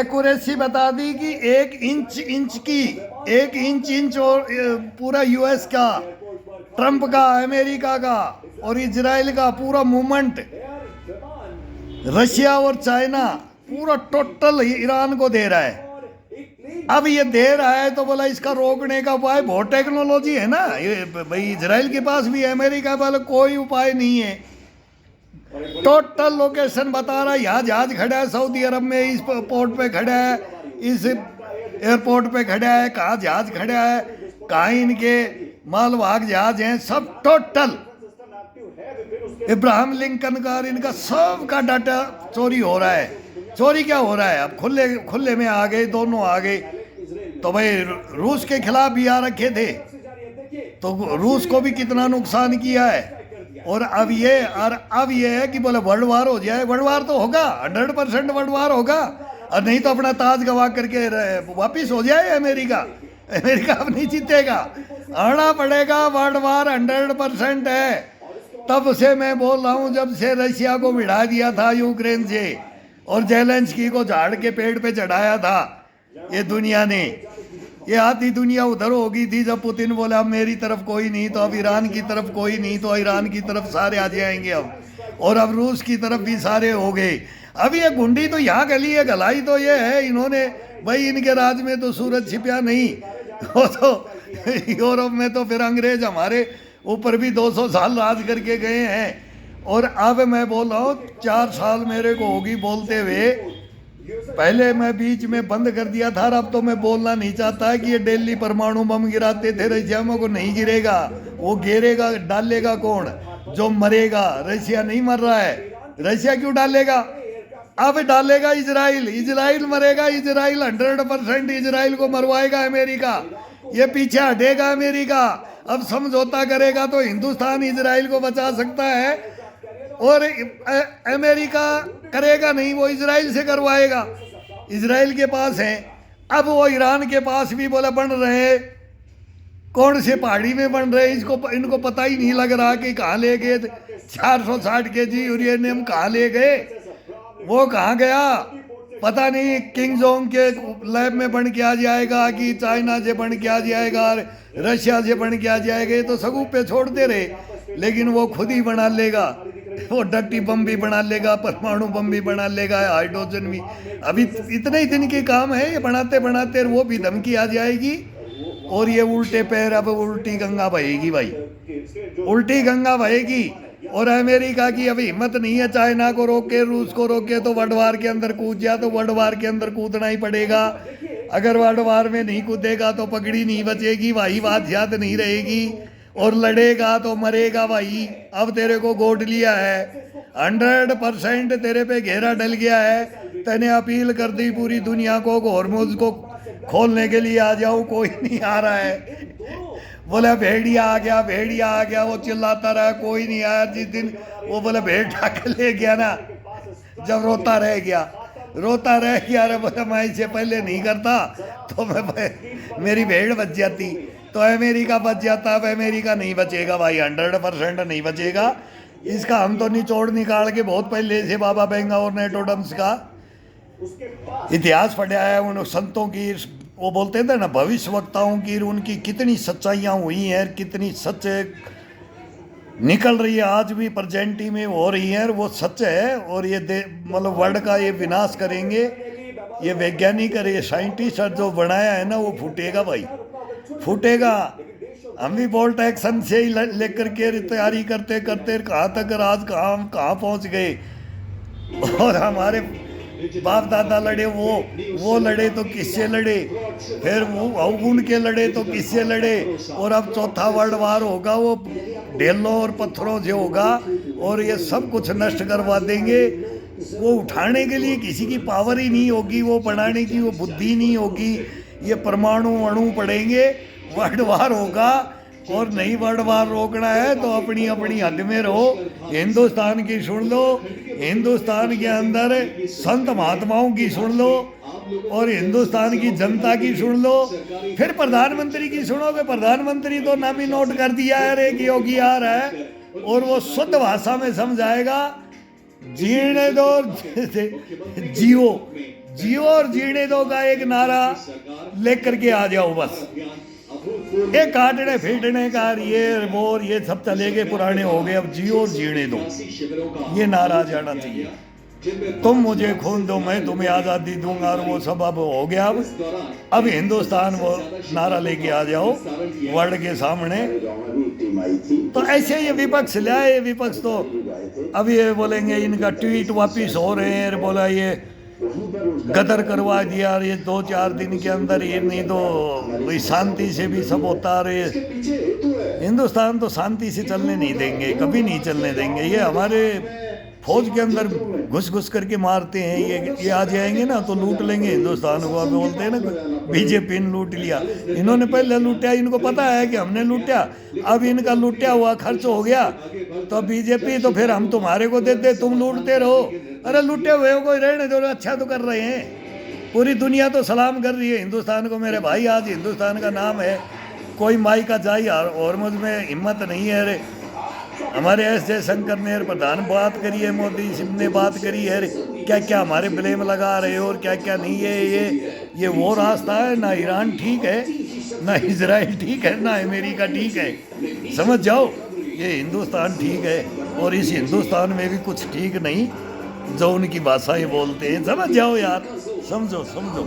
Accuracy बता दी कि 1 inch और पूरा यूएस का, ट्रंप का, अमेरिका का और इजराइल का पूरा मूवमेंट, रशिया और चाइना पूरा टोटल ईरान को दे रहा है। अब ये दे रहा है तो बोला इसका रोकने का उपाय बहुत टेक्नोलॉजी है ना, ये भाई इजराइल के पास भी, अमेरिका वाला कोई उपाय नहीं है। टोटल लोकेशन बता रहा है, यहाँ जहाज खड़ा है सऊदी अरब में, इस पोर्ट पे खड़ा है, इस एयरपोर्ट पे खड़ा है, कहाँ जहाज खड़ा है, कहाँ इनके मालवाहक जहाज हैं, सब टोटल इब्राहिम लिंकन का और इनका सब का डाटा चोरी हो रहा है। चोरी क्या हो रहा है, अब खुले खुले में आ गए, दोनों आ गए। तो भाई रूस के खिलाफ भी आ रखे थे, तो रूस को भी कितना नुकसान किया है। और अब ये है कि बोले वर्ल्ड वार हो जाए। वर्ल्ड वार तो होगा, 100% वर्ल्ड वार होगा, और नहीं तो अपना ताज गवा करके वापिस हो जाए अमेरिका। अमेरिका अब नहीं जीतेगा, आना पड़ेगा। वर्ल्ड वार 100% है। तब से मैं बोल रहा हूँ, जब से रशिया को भिड़ा दिया था यूक्रेन से और जेलेंस्की को झाड़ के पेड़ पे चढ़ाया था ये दुनिया ने, ये आधी दुनिया उधर हो गई थी। जब पुतिन बोला अब मेरी तरफ कोई नहीं, तो अब ईरान की तरफ कोई नहीं, तो ईरान की तरफ सारे आ जाएंगे अब, और अब रूस की तरफ भी सारे हो गए। अब ये गुंडी तो यहाँ गली है, गलाई तो ये है इन्होंने, भाई इनके राज में तो सूरज छिपा नहीं। वो तो यूरोप में तो फिर अंग्रेज हमारे ऊपर भी 200 साल राज करके गए हैं। और अब मैं बोल रहा हूँ 4 साल मेरे को होगी बोलते हुए, पहले मैं बीच में बंद कर दिया था, अब तो मैं बोलना नहीं चाहता कि ये दिल्ली परमाणु बम गिराते थे, रशिया में को नहीं गिरेगा, वो गिरेगा डालेगा कौन, जो मरेगा। रशिया नहीं मर रहा है, रशिया क्यों डालेगा, अब डालेगा इजराइल, इजराइल मरेगा, इजराइल 100% इजराइल को मरवाएगा अमेरिका, ये पीछे हटेगा अमेरिका। अब समझौता करेगा तो हिंदुस्तान इजराइल को बचा सकता है, और अमेरिका करेगा नहीं, वो इजराइल से करवाएगा, इजराइल के पास है। अब वो ईरान के पास भी बोला बन रहे, कौन से पहाड़ी में बन रहे, इनको पता ही नहीं लग रहा कि कहाँ ले गए 460 kg यूरेनियम, कहाँ ले गए, वो कहाँ गया पता नहीं। किंग जोंग के लैब में बन के आ जाएगा कि चाइना से बन के आ जाएगा, रशिया से बन के आ जाएगा, ये तो सगू पे छोड़ते रहे, लेकिन वो खुद ही बना लेगा, वो डक्टी बम भी बना लेगा, परमाणु बम भी बना लेगा, हाइड्रोजन भी। अभी इतने ही दिन के काम है, ये बनाते बनाते वो भी धमकी आ जाएगी, और ये उल्टे पैर अब उल्टी गंगा बहेगी भाई, उल्टी गंगा बहेगी। और अमेरिका की अभी हिम्मत नहीं है चाइना को रोके, रूस को रोके, तो वर्ल्ड वार के अंदर कूद जाए, तो वर्ल्ड वार के अंदर कूदना ही पड़ेगा। अगर वर्ल्ड वार में नहीं कूदेगा तो पगड़ी नहीं बचेगी भाई, बात याद नहीं रहेगी, और लड़ेगा तो मरेगा भाई। अब तेरे को गोद लिया है, 100% तेरे पे घेरा डल गया है। तने अपील कर दी पूरी दुनिया को, हॉर्मोज को खोलने के लिए आ जाओ, कोई नहीं आ रहा है। बोला भेड़िया आ गया, भेड़िया आ गया, वो चिल्लाता रहा, कोई नहीं आया। जिस दिन वो बोला भेड़ ढाक ले गया ना, जब रोता रह गया, रोता रह गया, अरे बोला मैं इससे पहले नहीं करता तो मेरी भेड़ बच जाती, तो अमेरिका बच जाता। अब अमेरिका नहीं बचेगा भाई, 100% नहीं बचेगा। इसका हम तो निचोड़ निकाल के बहुत पहले से बाबा बेंगा और नेटोडम्स का इतिहास पढ़ा है, उन संतों की, वो बोलते थे ना भविष्यवक्ताओं की, उनकी कितनी सच्चाइयाँ हुई हैं, कितनी सच निकल रही है, आज भी प्रेजेंटी में हो रही है, वो सच है। और ये मतलब वर्ल्ड का ये विनाश करेंगे, ये वैज्ञानिक और ये साइंटिस्ट जो बनाया है ना, वो फूटेगा भाई, फूटेगा। हम भी बोल्ट एक्शन से ही लेकर के तैयारी करते करते कहाँ तक आज कहाँ पहुँच गए। और हमारे बाप दादा लड़े, वो लड़े तो किससे लड़े, फिर वो उनके लड़े तो किससे लड़े, और अब चौथा वर्ल्ड वार होगा, वो ढेलों और पत्थरों से होगा, और ये सब कुछ नष्ट करवा देंगे। वो उठाने के लिए किसी की पावर ही नहीं होगी, वो बनाने की वो बुद्धि नहीं होगी, ये परमाणु अणु पड़ेंगे, वर्ल्ड वार होगा। और नहीं वर्ल्ड वार रोकना है तो अपनी अपनी हद में रहो। हिंदुस्तान की सुन लो, हिंदुस्तान के अंदर संत महात्माओं की सुन लो, और हिंदुस्तान की जनता की सुन लो, फिर प्रधानमंत्री की सुनोगे। प्रधानमंत्री तो नाम ही नोट कर दिया है, रे योगी आ रहा है, और वो शुद्ध भाषा में समझाएगा, जीने दो जियो, जियो और जीने दो का एक नारा लेकर के आ जाओ बस। ये काटने फीटने का ये बोर ये सब चले गए, पुराने हो गए, अब जियो और जीने दो, ये नारा आ जाना चाहिए। तुम मुझे खून दो मैं तुम्हें आज़ादी दूंगा, और वो सब अब हो गया। अब हिंदुस्तान वो नारा लेके आ जाओ वर्ल्ड के सामने। तो ऐसे ये विपक्ष लाए, विपक्ष तो अब ये बोलेंगे इनका ट्वीट वापिस हो रहे हैं, बोला ये गदर करवा दिया, ये 2-4 दिन के अंदर, ये नहीं तो भाई शांति से भी सब होता रहे। हिंदुस्तान तो शांति से चलने नहीं देंगे, कभी नहीं चलने देंगे। ये हमारे फौज के अंदर घुस घुस करके मारते हैं, ये आ जाएंगे ना तो लूट लेंगे हिंदुस्तान को। अब बोलते हैं ना बीजेपी ने लूट लिया, इन्होंने पहले लूटा, इनको पता है कि हमने लूटा, अब इनका लूटा हुआ खर्च हो गया तो बीजेपी तो फिर हम तुम्हारे को देते, तुम लूटते रहो। अरे लूटे हुए को रहने दो, अच्छा तो कर रहे हैं। पूरी दुनिया तो सलाम कर रही है हिंदुस्तान को मेरे भाई। आज हिंदुस्तान का नाम है, कोई माई का जाई और मुझ में हिम्मत नहीं है। अरे हमारे एस जयशंकर ने प्रधान बात करी है, मोदी सिंह ने बात करी है, क्या क्या हमारे ब्लेम लगा रहे हो और क्या क्या नहीं है। ये वो रास्ता है ना, ईरान ठीक है ना, इजराइल ठीक है ना, अमेरिका ठीक है। समझ जाओ ये हिंदुस्तान ठीक है, और इस हिंदुस्तान में भी कुछ ठीक नहीं जो उनकी भाषाएं बोलते हैं। समझ जाओ यार, समझो समझो।